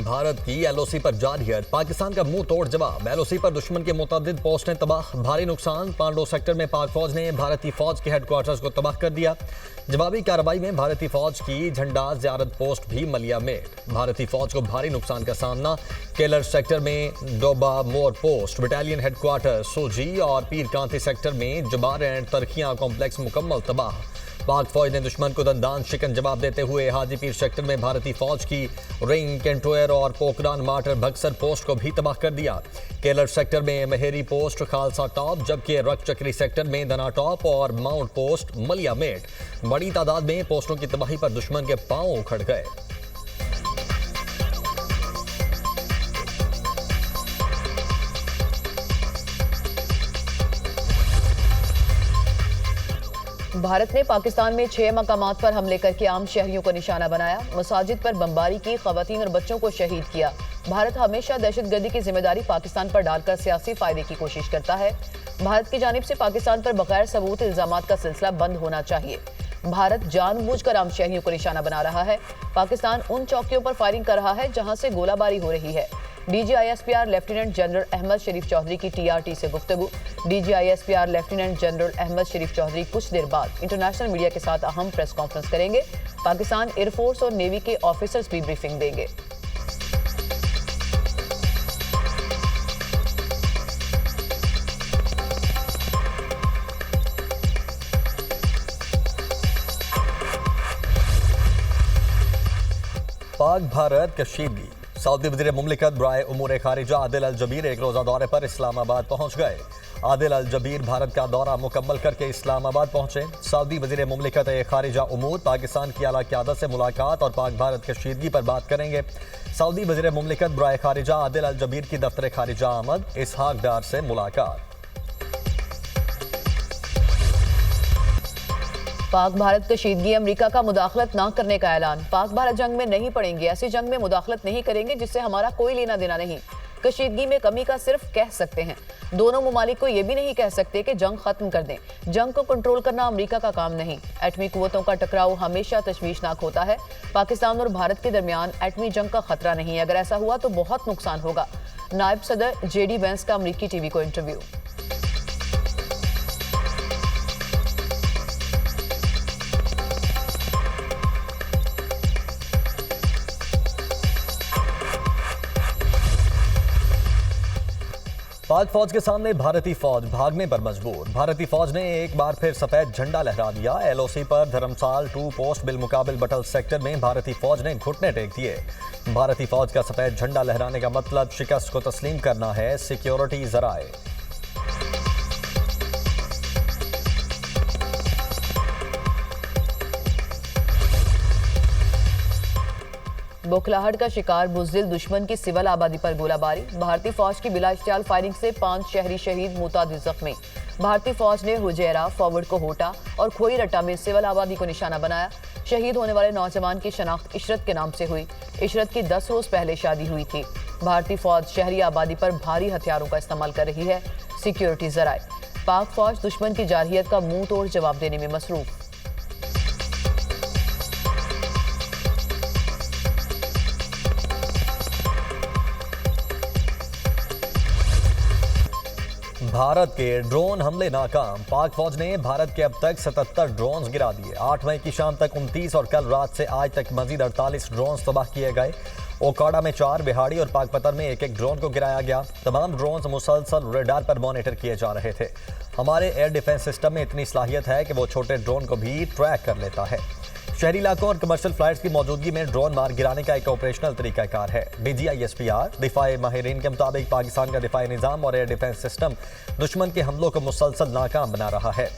भारत की एलओसी पर जारहियत, पाकिस्तान का मुंह तोड़ जवाब। एलओसी पर दुश्मन के मुतअद्दिद पोस्टें तबाह, भारी नुकसान। पांडो सेक्टर में पाक फौज ने भारतीय फौज के हेडक्वार्टर्स को तबाह कर दिया। जवाबी कार्रवाई में भारतीय फौज की झंडा ज़ियारत पोस्ट भी मलिया मेट। भारतीय फौज को भारी नुकसान का सामना। केलर सेक्टर में डोबा मोर पोस्ट, बटालियन हेडक्वार्टर सोजी और पीर कांति सेक्टर में जबार एंड तरखियां कॉम्प्लेक्स मुकम्मल तबाह। पाक फौज ने दुश्मन को दंदान शिकन जवाब देते हुए हाजीपीर सेक्टर में भारतीय फौज की रिंग, कैंटोयर और पोकरान मार्टर बक्सर पोस्ट को भी तबाह कर दिया। केलर सेक्टर में महेरी पोस्ट, खालसा टॉप, जबकि रक चक्री सेक्टर में दना टॉप और माउंट पोस्ट मलिया मेट। बड़ी तादाद में पोस्टों की तबाही पर दुश्मन के पांव उखड़ गए। भारत ने पाकिस्तान में 6 मकामात पर हमले करके आम शहरियों को निशाना बनाया। मसाजिद पर बमबारी की, खवातीन और बच्चों को शहीद किया। भारत हमेशा दहशतगर्दी की जिम्मेदारी पाकिस्तान पर डालकर सियासी फायदे की कोशिश करता है। भारत की जानिब से पाकिस्तान पर बगैर सबूत इल्जामात का सिलसिला बंद होना चाहिए। भारत जानबूझकर आम शहरियों को निशाना बना रहा है। पाकिस्तान उन चौकियों पर फायरिंग कर रहा है जहां से गोलाबारी हो रही है। DGISPR लेफ्टिनेंट जनरल अहमद शरीफ चौधरी की TRT से गुफ्तगू। DGISPR लेफ्टिनेंट जनरल अहमद शरीफ चौधरी कुछ देर बाद इंटरनेशनल मीडिया के साथ अहम प्रेस कॉन्फ्रेंस करेंगे। पाकिस्तान एयरफोर्स और नेवी के ऑफिसर्स भी ब्रीफिंग देंगे। पाक भारत कशीदगी। सऊदी वज़ीर मुमलिकत बराए उमूर खारिजा आदिल अल जबीर एक रोज़ा दौरे पर इस्लामाबाद पहुँच गए। आदिल अल जबीर भारत का दौरा मुकम्मल करके इस्लामाबाद पहुँचे। सऊदी वज़ीर मुमलिकत खारिजा उमूर पाकिस्तान की आला क़यादत से मुलाकात और पाक भारत कशीदगी पर बात करेंगे। सऊदी वज़ीर मुमलिकत बराए खारिजा आदिल अल जबीर की दफ्तर खारिजा आमद, इसहाक डार से मुलाकात। पाक भारत कशीदगी, अमेरिका का मुदाखलत ना करने का ऐलान। पाक भारत जंग में नहीं पड़ेंगे, ऐसी जंग में मुदाखलत नहीं करेंगे जिससे हमारा कोई लेना देना नहीं। कशीदगी में कमी का सिर्फ कह सकते हैं। दोनों मुमालिक को यह भी नहीं कह सकते कि जंग खत्म कर दें। जंग को कंट्रोल करना अमेरिका का काम नहीं। एटमी कुव्वतों का टकराव हमेशा तशवीशनाक होता है। पाकिस्तान और भारत के दरमियान एटमी जंग का खतरा नहीं है। अगर ऐसा हुआ तो बहुत नुकसान होगा। नायब सदर JD वेंस का अमेरिकी TV को इंटरव्यू। पाक फौज के सामने भारतीय फौज भागने पर मजबूर। भारतीय फौज ने एक बार फिर सफेद झंडा लहरा दिया। LOC पर धर्मसाल 2 पोस्ट बिलमुकाबिल बटल सेक्टर में भारतीय फौज ने घुटने टेक दिए। भारतीय फौज का सफेद झंडा लहराने का मतलब शिकस्त को तस्लीम करना है। सिक्योरिटी जराए। बौखलाहट का शिकार बुज़दिल दुश्मन की सिविल आबादी पर गोलाबारी। भारतीय फौज की बिला इश्तियाल फायरिंग से 5 शहरी शहीद, मुतादिद जख्मी। भारतीय फौज ने हुजैरा, फॉरवर्ड को होटा और खोई रट्टा में सिविल आबादी को निशाना बनाया। शहीद होने वाले नौजवान की शनाख्त इशरत के नाम से हुई। इशरत की 10 रोज पहले शादी हुई थी। भारतीय फौज शहरी आबादी पर भारी हथियारों का इस्तेमाल कर रही है। सिक्योरिटी जराए। पाक फौज दुश्मन की जारहियत का मुंह तोड़ जवाब देने में मसरूफ। भारत के ड्रोन हमले नाकाम। पाक फौज ने भारत के अब तक 77 ड्रोन गिरा दिए। 8 मई की शाम तक 29 और कल रात से आज तक मजीद 48 ड्रोन तबाह किए गए। ओकाड़ा में 4, बिहाड़ी और पाकपतर में 1-1 ड्रोन को गिराया गया। तमाम ड्रोन मुसलसल रेडार पर मॉनिटर किए जा रहे थे। हमारे एयर डिफेंस सिस्टम में इतनी सलाहियत है कि वो छोटे ड्रोन को भी ट्रैक कर लेता है। शहरी इलाकों और कमर्शियल फ्लाइट्स की मौजूदगी में ड्रोन मार गिराने का एक ऑपरेशनल तरीकाकार है। DGISPR दिफाई माहिरीन के मुताबिक पाकिस्तान का दिफाई निज़ाम और एयर डिफेंस सिस्टम दुश्मन के हमलों को मुसलसल नाकाम बना रहा है।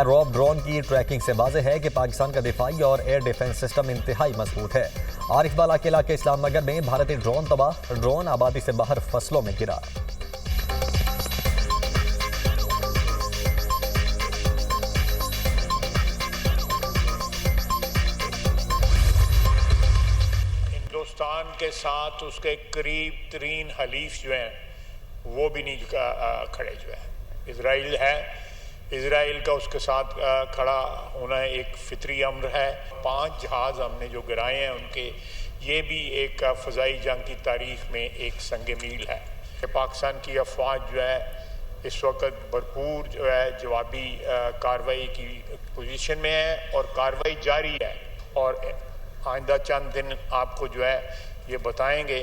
रॉब ड्रोन की ट्रैकिंग से वाज़ेह है कि पाकिस्तान का दिफाई और एयर डिफेंस सिस्टम इंतहाई मजबूत है। आरिफ बाला के इलाके इस्लामनगर में भारतीय ड्रोन तबाह। ड्रोन आबादी से बाहर फसलों में गिरा। हिंदुस्तान के साथ उसके करीब तरीन हलीफ जो हैं वो भी नहीं खड़े जो है। इजराइल है, इजराइल का उसके साथ खड़ा होना एक फितरी अम्र है। 5 जहाज़ हमने जो गिराए हैं उनके ये भी एक फ़ज़ाई जंग की तारीख़ में एक संग मील है कि पाकिस्तान की अफवाज जो है इस वक्त भरपूर जो है जवाबी कार्रवाई की पोजीशन में है और कार्रवाई जारी है। और आइंदा चंद दिन आपको जो है ये बताएंगे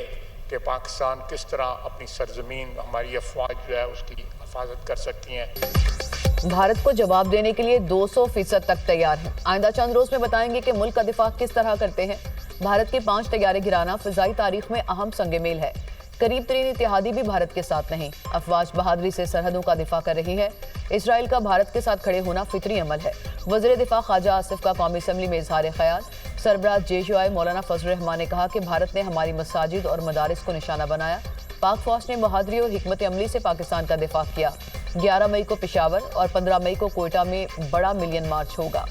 कि पाकिस्तान किस तरह अपनी सरजमीन हमारी अफवाज जो है उसकी हिफाजत कर सकती हैं। भारत को जवाब देने के लिए 200% तक तैयार है। आइंदा चंद रोज में बताएंगे कि मुल्क का दिफा किस तरह करते हैं। भारत के 5 तैयारे गिराना फिजाई तारीख में अहम संग-ए-मेल है। करीब तरीन इत्तेहादी भी भारत के साथ नहीं। अफवाज बहादुरी से सरहदों का दिफा कर रही है। इसराइल का भारत के साथ खड़े होना फितरी अमल है। वज़ीर दिफा ख्वाजा आसिफ का कौमी असम्बली में इजहार ख्याल। सरबराह JUI मौलाना फजल रहमान ने कहा कि भारत ने हमारी मसाजिद और मदारिस को निशाना बनाया। पाक फौज ने बहादुरी और हिकमत अमली से पाकिस्तान का दिफा किया। 11 मई को पेशावर और 15 मई को कोयटा में बड़ा मिलियन मार्च होगा।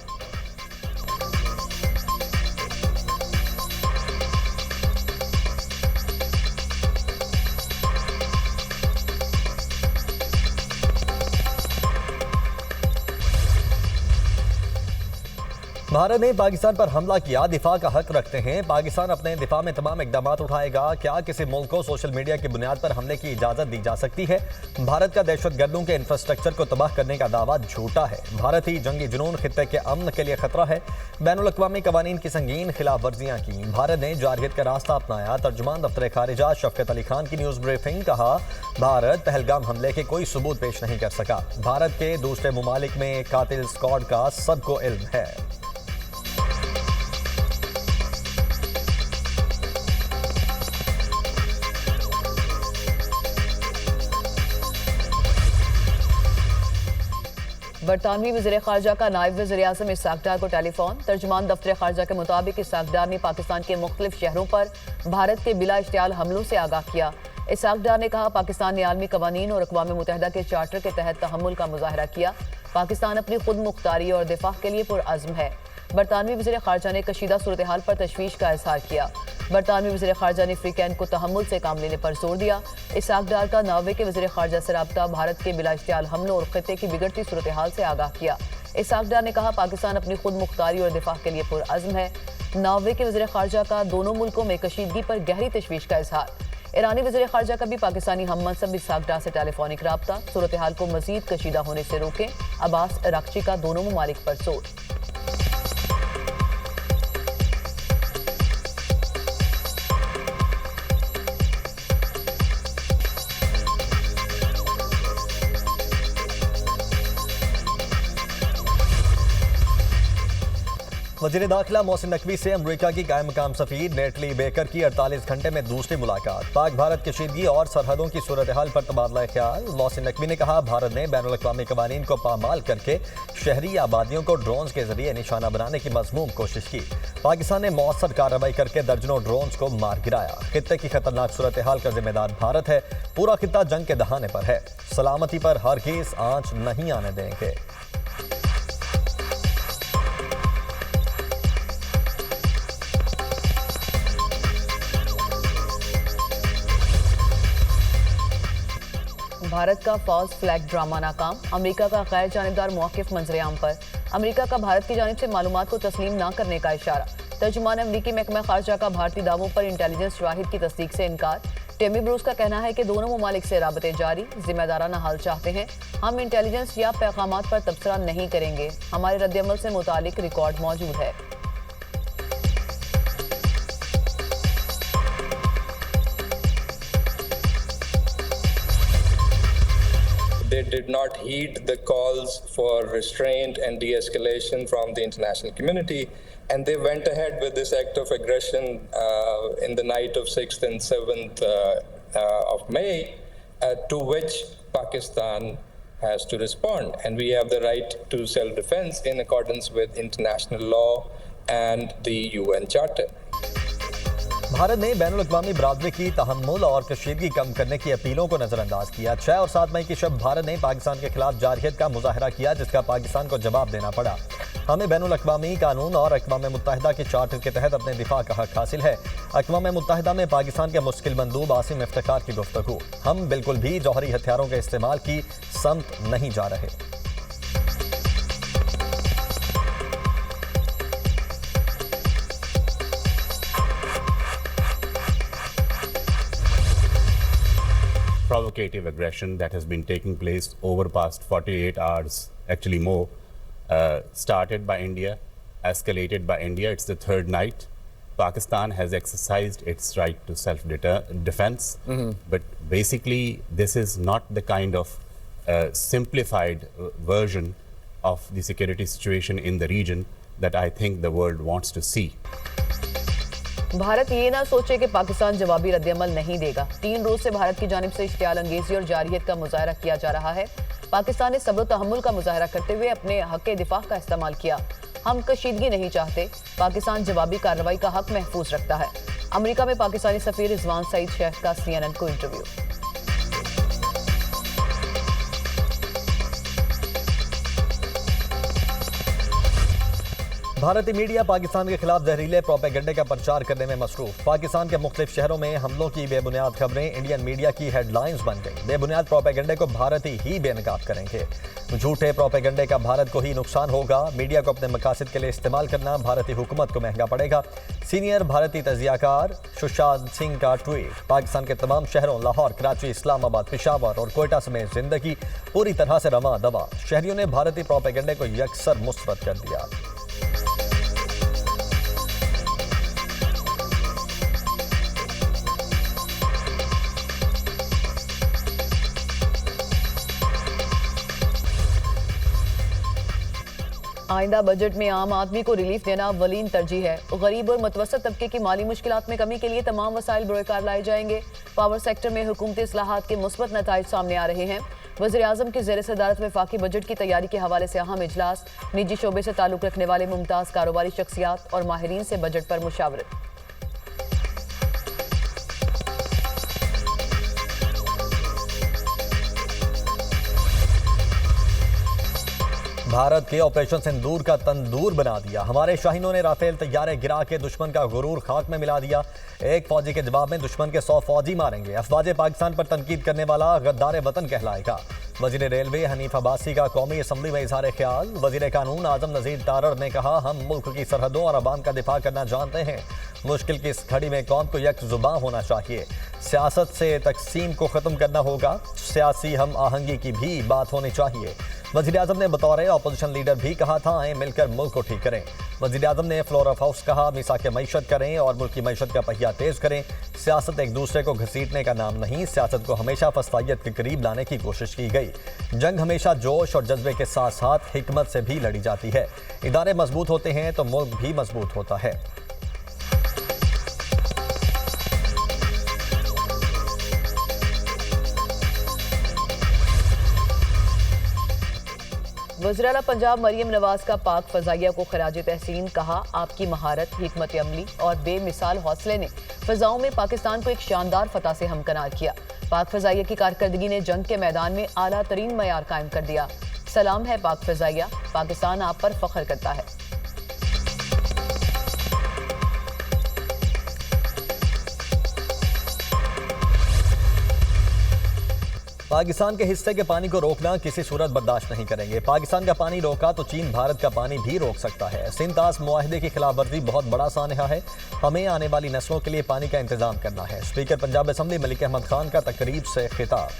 भारत ने पाकिस्तान पर हमला किया, दिफा का हक रखते हैं। पाकिस्तान अपने दिफा में तमाम इकदाम उठाएगा। क्या किसी मुल्क को सोशल मीडिया की बुनियाद पर हमले की इजाजत दी जा सकती है? भारत का दहशतगर्दों के इंफ्रास्ट्रक्चर को तबाह करने का दावा झूठा है। भारतीय जंगी जुनून खित्ते के अमन के लिए खतरा है। बैनुल-अक़वामी कवानीन की संगीन खिलाफ वर्जियां की। भारत ने जारहियत का रास्ता अपनाया। तर्जुमान दफ्तर खारिजा शफकत अली खान की न्यूज ब्रीफिंग। कहा, भारत पहलगाम हमले के कोई सबूत पेश नहीं कर सका। भारत के दूसरे ममालिक में कातिल स्क्वाड का सबको इल्म है। बरतानवी वज़ीर ख़ारजा का नायब वज़ीर आज़म इसहाक़ डार को टेलीफोन। तर्जुमान दफ्तर ख़ारजा के मुताबिक इसहाक़ डार ने पाकिस्तान के मुख्तलिफ शहरों पर भारत के बिला इश्तियाल हमलों से आगाह किया। इसहाक़ डार ने कहा, पाकिस्तान ने आलमी कवानीन और अक़वाम मुत्तहिदा के चार्टर के तहत तहम्मुल का मुज़ाहरा किया। पाकिस्तान अपनी खुद मुख्तारी और दिफा के लिए पुरअज़्म है। बरतानवी वज़ीर ख़ारजा ने कशीदा सूरत हाल पर तशवीश का इजहार किया। बरतानवी वज़ीर ख़ारजा ने फ्रीकैन को तहम्मुल से काम लेने पर जोर दिया। इसहाक़ डार का नॉर्वे के वज़ीर ख़ारजा से राब्ता भारत के बिला इश्तियाल हमलों और खित्ते की बिगड़ती सूरत हाल से आगाह किया। इसहाक़ डार ने कहा, पाकिस्तान अपनी खुद मुख्तारी और दिफा के लिए पुरअज़्म है। नॉर्वे के वज़ीर ख़ारजा का दोनों मुल्कों में कशीदगी पर गहरी तशवीश का इजहार। ईरानी वज़ीर ख़ारजा का भी पाकिस्तानी हम मनसब इसहाक़ डार से टेलीफोनिक राब्ता। सूरत हाल को मज़ीद कशीदा होने से रोकें। अब्बास अराक़ची का दोनों ममालिक पर जोर। वज़ीर दाखिला मोहसिन नकवी से अमरीका की कायम मकाम सफ़ीर नेटली बेकर की 48 घंटे में दूसरी मुलाकात। पाक भारत कशीदगी और सरहदों की सूरत हाल पर तबादला ख्याल। मोहसिन नकवी ने कहा, भारत ने बैनुल-अक़वामी कवानीन को पामाल करके शहरी आबादियों को ड्रोन्स के जरिए निशाना बनाने की मज़मूम कोशिश की। पाकिस्तान ने मौसर कार्रवाई करके दर्जनों ड्रोन्स को मार गिराया। खित्ते की खतरनाक सूरत हाल का जिम्मेदार भारत है। पूरा खित्ता जंग के दहाने पर है। सलामती पर हरगिज़ आंच नहीं आने देंगे। भारत का फॉल्स फ्लैग ड्रामा नाकाम। अमेरिका का गैर जानिबदार मौक़िफ़ मंजर-ए-आम पर। अमेरिका का भारत की जानिब से मालूमात को तस्लीम न करने का इशारा। तर्जुमान अमरीकी महकमा ख़ारजा का भारतीय दावों पर इंटेलिजेंस शवाहिद की तस्दीक से इनकार। टेमी ब्रूस का कहना है कि दोनों ममालिक से राबते जारी, जिम्मेदाराना हल चाहते हैं। हम इंटेलिजेंस या पैगामात पर तबसरा नहीं करेंगे। हमारे रद्द-ए-अमल से मुतालिक रिकॉर्ड मौजूद है। They did not heed the calls for restraint and de-escalation from the international community, and they went ahead with this act of aggression in the night of 6th and 7th of May, to which Pakistan has to respond. And we have the right to self-defense in accordance with international law and the UN Charter. Bharat ने बैनुल-अक़वामी बरादरी की तहम्मुल और कशीदगी कम करने की अपीलों को नजरअंदाज किया। 6 और 7 मई की शब भारत ने पाकिस्तान के खिलाफ जारहियत का मुजाहरा किया, जिसका पाकिस्तान को जवाब देना पड़ा। हमें बैनुल-अक़वामी कानून और अक़वाम मुत्तहिदा के चार्टर के तहत अपने दिफा का हक हासिल है। अक़वाम मुत्तहिदा में पाकिस्तान के मुश्किल मंदूब आसिम इफ्तिखार की गुफ्तगू। हम बिल्कुल भी जौहरी हथियारों के इस्तेमाल की समत नहीं जा रहे। provocative aggression that has been taking place over past 48 hours, actually more, started by India, escalated by India. It's the third night. Pakistan has exercised its right to self-defense, but basically this is not the kind of simplified version of the security situation in the region that I think the world wants to see. Bharat ये ना सोचे कि पाकिस्तान जवाबी रद्दअमल नहीं देगा। 3 रोज से भारत की जानिब से इश्तियाल अंगेजी और जारियत का मुजाहरा किया जा रहा है। पाकिस्तान ने सब्र तहम्मुल का मुजाहरा करते हुए अपने हक दिफा का इस्तेमाल किया। हम कशीदगी नहीं चाहते। पाकिस्तान जवाबी कार्रवाई का हक महफूज रखता है। अमेरिका में पाकिस्तानी सफीर रिजवान सईद शेख का CNN को इंटरव्यू। भारतीय मीडिया पाकिस्तान के खिलाफ जहरीले प्रोपेगेंडे का प्रचार करने में मसरूफ। पाकिस्तान के मुख्तलिफ शहरों में हमलों की बेबुनियाद खबरें इंडियन मीडिया की हेडलाइंस बन गई। बेबुनियाद प्रोपेगेंडे को भारतीय ही बेनकाब करेंगे। झूठे प्रोपेगेंडे का भारत को ही नुकसान होगा। मीडिया को अपने मकासद के लिए इस्तेमाल करना भारतीय हुकूमत को महंगा पड़ेगा। सीनियर भारतीय तजियाकार सुशांत सिंह का ट्वीट। पाकिस्तान के तमाम शहरों लाहौर, कराची, इस्लामाबाद, पेशावर और कोयटा समेत जिंदगी पूरी तरह से रवा दवा। शहरियों ने भारतीय प्रोपेगेंडे को यकसर मुस्तरद कर दिया। आइंदा बजट में आम आदमी को रिलीफ देना अव्वलीन तरजीह है। गरीब और मुतवस्सित तबके की माली मुश्किलात में कमी के लिए तमाम वसाइल बरोकार लाए जाएंगे। पावर सेक्टर में हुकूमती इस्लाहात के मुस्बत नताइज सामने आ रहे हैं। वज़ीर-ए-आज़म की ज़ेर सदारत वफाकी बजट की तैयारी के हवाले से अहम इजलास। निजी शोबे से ताल्लुक़ रखने वाले मुमताज़ कारोबारी शख्सियात और माहिरीन से बजट पर मुशावरत। भारत के ऑपरेशन सिंदूर का तंदूर बना दिया। हमारे शाहीनों ने राफेल तैयारे गिरा के दुश्मन का गुरूर खाक में मिला दिया। एक फौजी के जवाब में दुश्मन के 100 फौजी मारेंगे। अफवाज पाकिस्तान पर तनकीद करने वाला गद्दार वतन कहलाएगा। वजीर रेलवे हनीफ अब्बासी का कौमी असम्बली में इजहार ख्याल। वजीर कानून आजम नज़ीर तारड़ ने कहा, हम मुल्क की सरहदों और अवाम का दिफा करना जानते हैं। मुश्किल की इस घड़ी में कौम को यकजुबां होना चाहिए। सियासत से तकसीम को ख़त्म करना होगा। सियासी हम आहंगी की भी बात होनी चाहिए। वज़ीर-ए-आज़म ने बतौर अपोजिशन लीडर भी कहा था, आए मिलकर मुल्क को ठीक करें। वज़ीर-ए-आज़म ने फ्लोर ऑफ हाउस कहा, मिसाक मईशत करें और मुल्क की मईशत का पहिया तेज करें। सियासत एक दूसरे को घसीटने का नाम नहीं, सियासत को हमेशा फसदायत के करीब लाने की कोशिश की गई। जंग हमेशा जोश और जज्बे के साथ साथ हिकमत से भी लड़ी जाती है। इदारे मजबूत होते हैं तो मुल्क भी मजबूत होता है। वज़ीर-ए-आला पंजाब मरियम नवाज का पाक फ़ज़ाइया को खराज तहसीन। कहा, आपकी महारत, हिकमत अमली और बेमिसाल हौसले ने फ़ज़ाओं में पाकिस्तान को एक शानदार फतह से हमकनार किया। पाक फ़ज़ाइया की कारकर्दगी ने जंग के मैदान में आला तरीन मयार कायम कर दिया। सलाम है पाक फ़ज़ाइया, पाकिस्तान आप पर फ़ख्र करता है। पाकिस्तान के हिस्से के पानी को रोकना किसी सूरत बर्दाश्त नहीं करेंगे। पाकिस्तान का पानी रोका तो चीन भारत का पानी भी रोक सकता है। सिंतास मुआहदे की खिलाफ वर्जी बहुत बड़ा सानहा है। हमें आने वाली नस्लों के लिए पानी का इंतजाम करना है। स्पीकर पंजाब असम्बली मलिक अहमद खान का तकरीब से खिताब।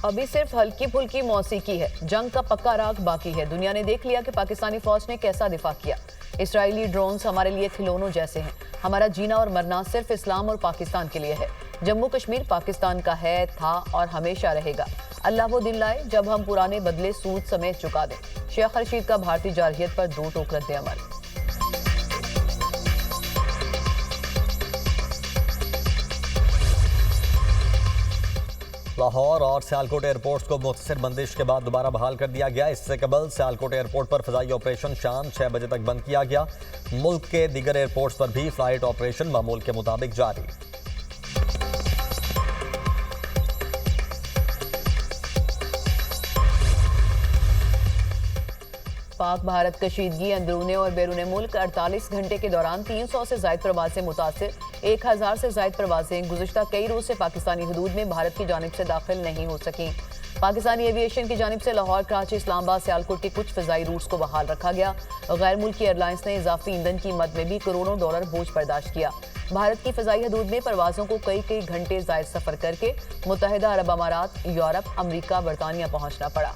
अभी सिर्फ हल्की फुल्की मौसीकी है। जंग का पक्का राग बाकी है। दुनिया ने देख लिया कि पाकिस्तानी फौज ने कैसा दिफा किया। इसराइली ड्रोन्स हमारे लिए खिलौनों जैसे हैं। हमारा जीना और मरना सिर्फ इस्लाम और पाकिस्तान के लिए है। जम्मू कश्मीर पाकिस्तान का है, था और हमेशा रहेगा। अल्लाह वो दिन लाए जब हम पुराने बदले सूद समेत चुका दें। शेख रशीद का भारतीय जारहियत पर 2 टोक रद्द-ए-अमल। लाहौर और सियालकोट एयरपोर्ट्स को मुख्तसर बंदिश के बाद दोबारा बहाल कर दिया गया। इससे कबल सियालकोट एयरपोर्ट पर फ़ज़ाई ऑपरेशन शाम 6 बजे तक बंद किया गया। मुल्क के दीगर एयरपोर्ट्स पर भी फ्लाइट ऑपरेशन मामूल के मुताबिक जारी। पाक भारत कशीदगी अंदरूने और बैरूने मुल्क 48 घंटे के दौरान 300 से ज़ायद प्रवासें मुतासिर। 1000 से ज़ायद प्रवासें गुज़िश्ता कई रोज़ से पाकिस्तानी हदूद में भारत की जानिब से दाखिल नहीं हो सकीं। पाकिस्तानी एविएशन की जानिब से लाहौर, कराची, इस्लामाबाद, सियालकोट के कुछ फ़िज़ाई रूट्स को बहाल रखा गया। गैर मुल्की एयरलाइंस ने इजाफी ईंधन कीमत में भी करोड़ों डॉलर बोझ बर्दाश्त किया। भारत की फ़िज़ाई हदूद में परवाज़ों को कई घंटे ज़ायद सफ़र करके मुत्तहिदा अरब अमारात, यूरोप, अमरीका, बरतानिया पहुंचना पड़ा।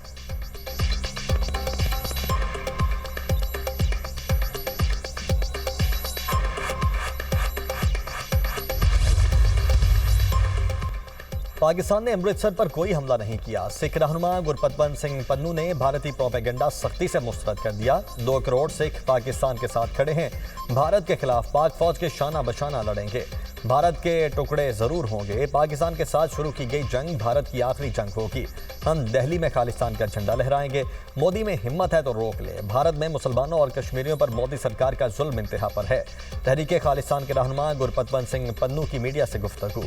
पाकिस्तान ने अमृतसर पर कोई हमला नहीं किया। सिख रहनुमा गुरपतवंत सिंह पन्नू ने भारतीय प्रोपेगेंडा सख्ती से मुस्तरद कर दिया। 2 करोड़ सिख पाकिस्तान के साथ खड़े हैं। भारत के खिलाफ पाक फौज के शाना बशाना लड़ेंगे। भारत के टुकड़े जरूर होंगे। पाकिस्तान के साथ शुरू की गई जंग भारत की आखिरी जंग होगी। हम दिल्ली में खालिस्तान का झंडा लहराएंगे। मोदी में हिम्मत है तो रोक ले। भारत में मुसलमानों और कश्मीरियों पर मोदी सरकार का जुल्म इंतहा पर है। तहरीके खालिस्तान के रहनुमा गुरपतवंत सिंह पन्नू की मीडिया से गुफ्तगू।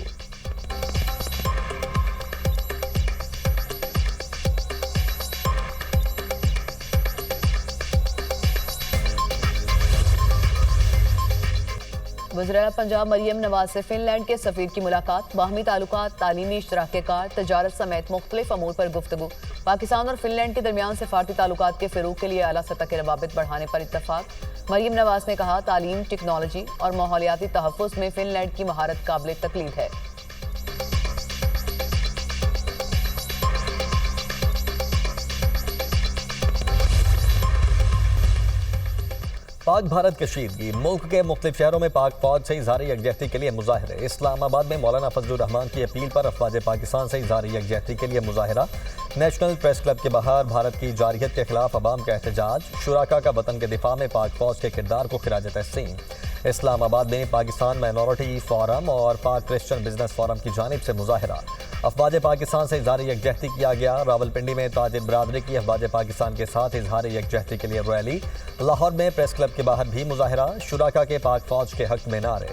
वज़ीर-ए-आला पंजाब मरियम नवाज से फिनलैंड के सफ़ीर की मुलाकात। बाहमी ताल्लुकात, तालीमी इश्तराक, तजारत समेत मुख्तलिफ अमूर पर गुफ्तगू। पाकिस्तान और फिनलैंड के दरमियान सिफारती ताल्लुकात के फ़िरूग के लिए आला सतह के रवाबित बढ़ाने पर इत्तफाक। मरियम नवाज ने कहा, तालीम, टेक्नोलॉजी और माहौलियाती तहफ़्फ़ुज़ में फिनलैंड की महारत काबिल तकलीद है। पाक भारत कशीदगी। मुल्क के मुख्तलिफ शहरों में पाक फौज से इजहार यकजहती के लिए मुजाहरे। इस्लामाबाद में मौलाना फजलुर रहमान की अपील पर अफवाज पाकिस्तान से इजहार यकजहती के लिए मुजाहरा। नेशनल प्रेस क्लब के बाहर भारत की जारहियत के खिलाफ अवाम का एहतजाज। शुराका का वतन के दिफा में पाक फौज के किरदार को खिराज तहसीन। इस्लामाबाद में पाकिस्तान माइनॉरिटी फोरम और पाक क्रिश्चियन बिजनेस फोरम की जानिब से मुजाहरा। अफवाज पाकिस्तान से इजहार यकजहती किया गया। रावलपिंडी में ताजिर बरादरी की अफवाज पाकिस्तान के साथ इजहार यकजहती के लिए रैली। लाहौर में प्रेस क्लब के बाहर भी मुजाहरा। शुराका के पाक फौज के हक में नारे।